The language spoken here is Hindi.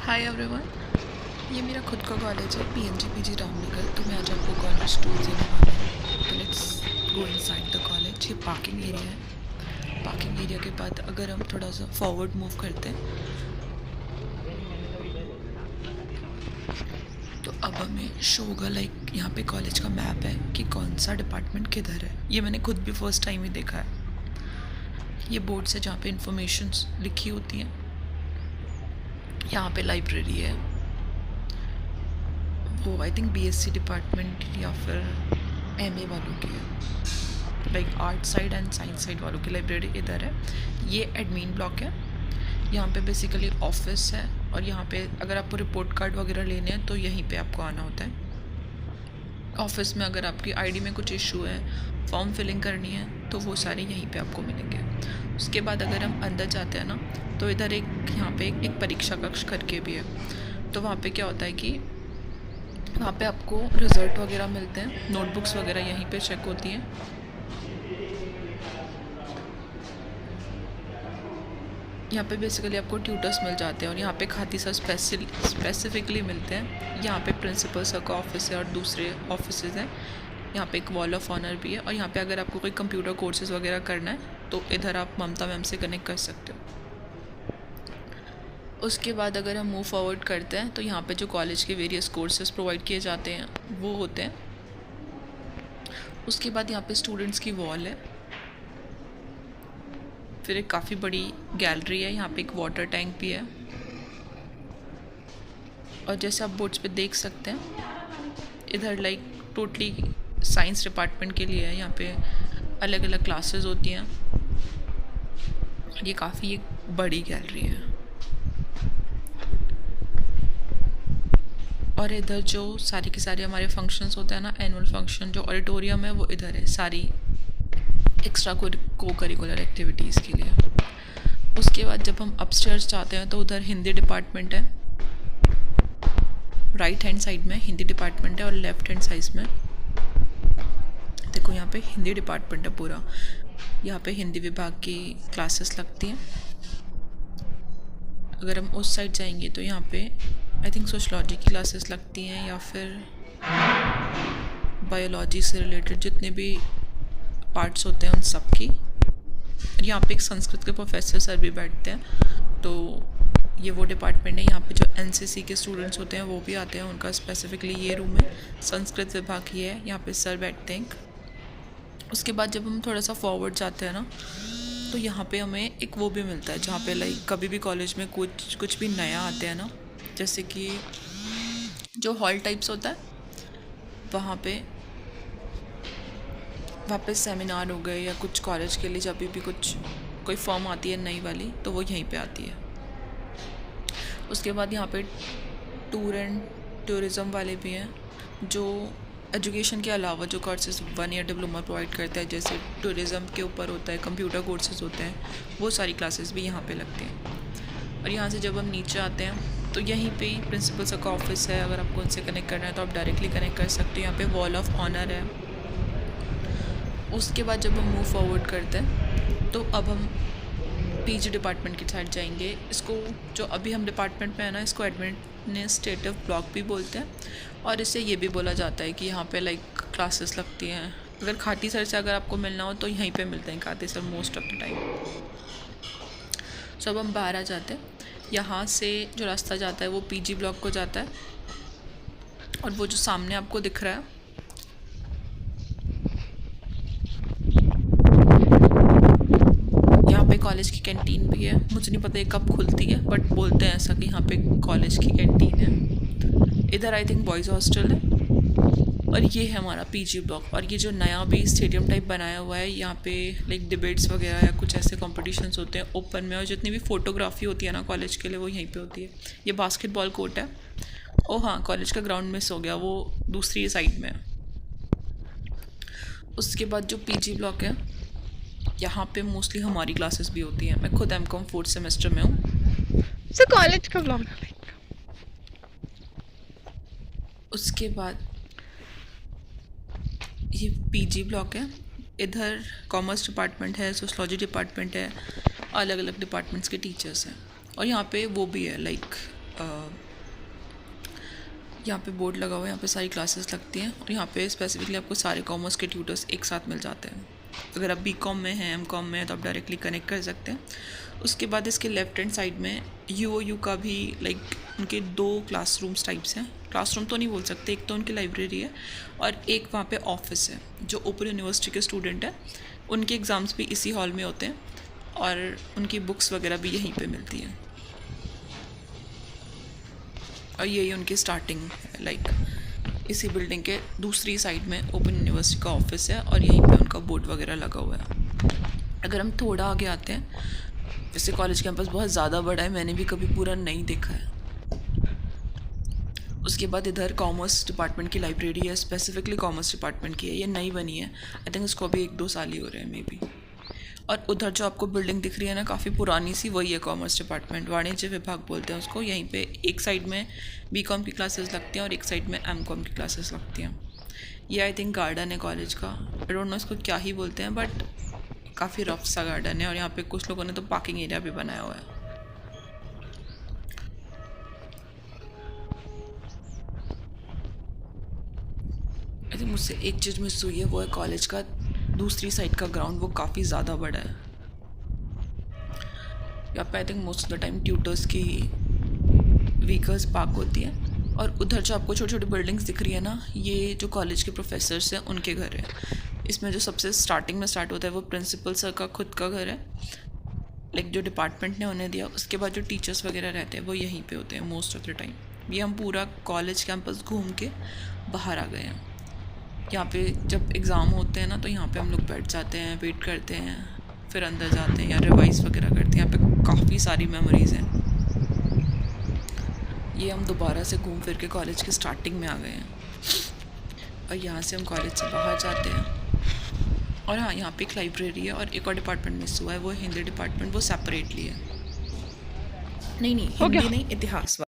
Hi everyone. ये मेरा खुद का कॉलेज है PNGPG रामनगर। तो मैं आज आपको कॉलेज टूर देने वाला हूँ। तो let's go inside the college. ये पार्किंग एरिया है। पार्किंग एरिया के बाद अगर हम थोड़ा सा फॉरवर्ड मूव करते हैं तो अब हमें शो होगा लाइक यहाँ पे कॉलेज का मैप है कि कौन सा डिपार्टमेंट किधर है। ये मैंने खुद भी फर्स्ट टाइम ही देखा है। ये बोर्ड है जहाँ पे इंफॉर्मेशंस लिखी होती हैं। यहाँ पे लाइब्रेरी है, वो आई थिंक BSc डिपार्टमेंट या फिर MA वालों की है, like art side and science side वालों की लाइब्रेरी इधर है। ये एडमिन ब्लॉक है। यहाँ पे बेसिकली ऑफिस है और यहाँ पे अगर आपको रिपोर्ट कार्ड वगैरह लेने हैं तो यहीं पे आपको आना होता है। ऑफिस में अगर आपकी ID में कुछ इशू है, फॉर्म फिलिंग करनी है तो वो सारे यहीं पे आपको मिलेंगे। उसके बाद अगर हम अंदर जाते हैं ना तो इधर यहाँ पे एक परीक्षा कक्ष करके भी है। तो वहाँ पे क्या होता है कि वहाँ पे आपको रिज़ल्ट वगैरह मिलते हैं, नोटबुक्स वगैरह यहीं पे चेक होती हैं। यहाँ पे बेसिकली आपको ट्यूटर्स मिल जाते हैं और यहाँ पे खाती सर स्पेसिफिकली मिलते हैं। यहाँ पे प्रिंसिपल सर का ऑफिस है और दूसरे ऑफिसेज हैं। यहाँ पे एक वॉल ऑफ ऑनर भी है और यहाँ पे अगर आपको कोई कंप्यूटर कोर्सेज वगैरह करना है तो इधर आप ममता मैम से कनेक्ट कर सकते हो। उसके बाद अगर हम मूव फॉरवर्ड करते हैं तो यहाँ पे जो कॉलेज के वेरियस कोर्सेज प्रोवाइड किए जाते हैं वो होते हैं। उसके बाद यहाँ पे स्टूडेंट्स की वॉल है, फिर एक काफ़ी बड़ी गैलरी है। यहाँ पे एक वाटर टैंक भी है और जैसे आप बोर्ड्स पे देख सकते हैं इधर लाइक टोटली साइंस डिपार्टमेंट के लिए है। यहाँ पे अलग अलग क्लासेस होती हैं। ये काफ़ी एक बड़ी गैलरी है और इधर जो सारे के सारे हमारे फंक्शंस होते हैं ना, एनुअल फंक्शन जो ऑडिटोरियम है वो इधर है, सारी एक्स्ट्रा को करिकुलर एक्टिविटीज़ के लिए। उसके बाद जब हम अपस्टेयर्स जाते हैं तो उधर हिंदी डिपार्टमेंट है। राइट हैंड साइड में हिंदी डिपार्टमेंट है और लेफ्ट हैंड साइड में देखो यहाँ पे हिंदी डिपार्टमेंट है पूरा। यहाँ पे हिंदी विभाग की क्लासेस लगती हैं। अगर हम उस साइड जाएंगे तो यहाँ पे आई थिंक सोशलॉजी की क्लासेस लगती हैं या फिर बायोलॉजी से रिलेटेड जितने भी पार्ट्स होते हैं उन सब की। यहाँ पे एक संस्कृत के प्रोफेसर सर भी बैठते हैं। तो ये वो डिपार्टमेंट है। यहाँ पे जो NCC के स्टूडेंट्स होते हैं वो भी आते हैं, उनका स्पेसिफिकली ये रूम है, संस्कृत विभाग की है। यहाँ पे सर बैठते हैं। उसके बाद जब हम थोड़ा सा फॉरवर्ड जाते हैं ना तो यहाँ पे हमें एक वो भी मिलता है जहाँ पे लाइक कभी भी कॉलेज में कुछ भी नया आते हैं ना, जैसे कि जो हॉल टाइप्स होता है वहाँ पे सेमिनार हो गए या कुछ कॉलेज के लिए जब भी कोई फॉर्म आती है नई वाली तो वो यहीं पे आती है। उसके बाद यहाँ पे टूर एंड टूरिज़म वाले भी हैं जो एजुकेशन के अलावा जो कोर्सेज 1 ईयर डिप्लोमा प्रोवाइड करते हैं, जैसे टूरिज़म के ऊपर होता है, कंप्यूटर कोर्सेज होते हैं, वो सारी क्लासेस भी यहाँ पे लगते हैं। और यहाँ से जब हम नीचे आते हैं तो यहीं पे ही प्रिंसिपल सर का ऑफिस है। अगर आपको उनसे कनेक्ट करना है तो आप डायरेक्टली कनेक्ट कर सकते हो। यहाँ पे वॉल ऑफ ऑनर है। उसके बाद जब हम मूव फॉरवर्ड करते हैं तो अब हम PG डिपार्टमेंट की साइड जाएंगे। इसको जो अभी हम डिपार्टमेंट में है ना, इसको एडमिनिस्ट्रेटिव ब्लॉक भी बोलते हैं और इससे ये भी बोला जाता है कि यहाँ पे लाइक क्लासेस लगती हैं। अगर खाटी सर से अगर आपको मिलना हो तो यहीं पे मिलते हैं खाटी sir most of the time. So अब हम बाहर आ जाते हैं। यहाँ से जो रास्ता जाता है वो PG ब्लॉक को जाता है और वो जो सामने आपको दिख रहा है पे कॉलेज की कैंटीन भी है। मुझे नहीं पता ये कब खुलती है बट बोलते हैं ऐसा कि यहाँ पे कॉलेज की कैंटीन है। इधर आई थिंक बॉयज़ हॉस्टल है और ये है हमारा PG ब्लॉक। और ये जो नया भी स्टेडियम टाइप बनाया हुआ है, यहाँ पे लाइक डिबेट्स वगैरह या कुछ ऐसे कॉम्पिटिशन्स होते हैं ओपन में, और जितनी भी फ़ोटोग्राफी होती है ना कॉलेज के लिए वो यहीं पर होती है। ये बास्केटबॉल कोर्ट है। ओ हाँ, कॉलेज का ग्राउंड मिस हो गया, वो दूसरी साइड में है। उसके बाद जो PG ब्लॉक है यहाँ पे मोस्टली हमारी क्लासेस भी होती हैं। मैं खुद MCOM 4th सेमेस्टर में हूँ। सर कॉलेज का ब्लॉग। उसके बाद ये PG ब्लॉक है। इधर कॉमर्स डिपार्टमेंट है, सोशलॉजी डिपार्टमेंट है, अलग अलग डिपार्टमेंट्स के टीचर्स हैं। और यहाँ पे वो भी है लाइक यहाँ पे बोर्ड लगा हुआ है, यहाँ पे सारी क्लासेस लगती हैं और यहाँ पे स्पेसिफिकली आपको सारे कॉमर्स के ट्यूटर्स एक साथ मिल जाते हैं। अगर आप बीकॉम में हैं, एमकॉम में हैं, तो आप डायरेक्टली कनेक्ट कर सकते हैं। उसके बाद इसके लेफ्ट हैंड साइड में यूओयू का भी लाइक उनके 2 क्लासरूम्स टाइप्स हैं। क्लासरूम तो नहीं बोल सकते, एक तो उनकी लाइब्रेरी है और एक वहाँ पे ऑफिस है। जो ओपन यूनिवर्सिटी के स्टूडेंट हैं उनके एग्ज़ाम्स भी इसी हॉल में होते हैं और उनकी बुक्स वगैरह भी यहीं पे मिलती हैं। और यही उनकी स्टार्टिंग है, लाइक इसी बिल्डिंग के दूसरी साइड में ओपन यूनिवर्सिटी का ऑफिस है और यहीं पे उनका बोर्ड वगैरह लगा हुआ है। अगर हम थोड़ा आगे आते हैं, वैसे कॉलेज कैंपस बहुत ज़्यादा बड़ा है, मैंने भी कभी पूरा नहीं देखा है। उसके बाद इधर कॉमर्स डिपार्टमेंट की लाइब्रेरी है, स्पेसिफिकली कॉमर्स डिपार्टमेंट की है, ये नई बनी है। आई थिंक इसको अभी 1-2 साल ही हो रहे हैं मे बी। और उधर जो आपको बिल्डिंग दिख रही है ना, काफ़ी पुरानी सी, वही है कॉमर्स डिपार्टमेंट, वाणिज्य विभाग बोलते हैं उसको। यहीं पे एक साइड में बीकॉम की क्लासेस लगती हैं और एक साइड में एमकॉम की क्लासेस लगती हैं। ये आई थिंक गार्डन है कॉलेज का, आई डोंट नो इसको क्या ही बोलते हैं, बट काफ़ी रफ सा गार्डन है। और यहाँ पे कुछ लोगों ने तो पार्किंग एरिया भी बनाया हुआ है। आई थिंक मुझसे एक चीज़ मिस हुई है, वो है कॉलेज का दूसरी साइड का ग्राउंड, वो काफ़ी ज़्यादा बड़ा है। यहाँ पे I think most of the time tutors की व्हीकल्स पार्क होती हैं। और उधर जो आपको छोटी छोटी बिल्डिंग्स दिख रही है ना, ये जो कॉलेज के प्रोफेसर्स हैं उनके घर है। इसमें जो सबसे स्टार्टिंग में स्टार्ट होता है वो प्रिंसिपल सर का खुद का घर है, लाइक जो डिपार्टमेंट ने उन्हें दिया। उसके बाद जो टीचर्स वगैरह रहते हैं वो यहीं पे होते हैं मोस्ट ऑफ द टाइम। ये हम पूरा कॉलेज कैंपस घूम के बाहर आ गए हैं। यहाँ पे जब एग्ज़ाम होते हैं ना, तो यहाँ पे हम लोग बैठ जाते हैं, वेट करते हैं, फिर अंदर जाते हैं या रिवाइज़ वगैरह करते हैं। यहाँ पे काफ़ी सारी मेमोरीज़ हैं। ये हम दोबारा से घूम फिर के कॉलेज के स्टार्टिंग में आ गए हैं और यहाँ से हम कॉलेज से बाहर जाते हैं। और हाँ, यहाँ पे एक लाइब्रेरी है और एक और डिपार्टमेंट मिस हुआ है, वो हिंदी डिपार्टमेंट, वो सेपरेटली है। नहीं, हिंदी नहीं, इतिहास।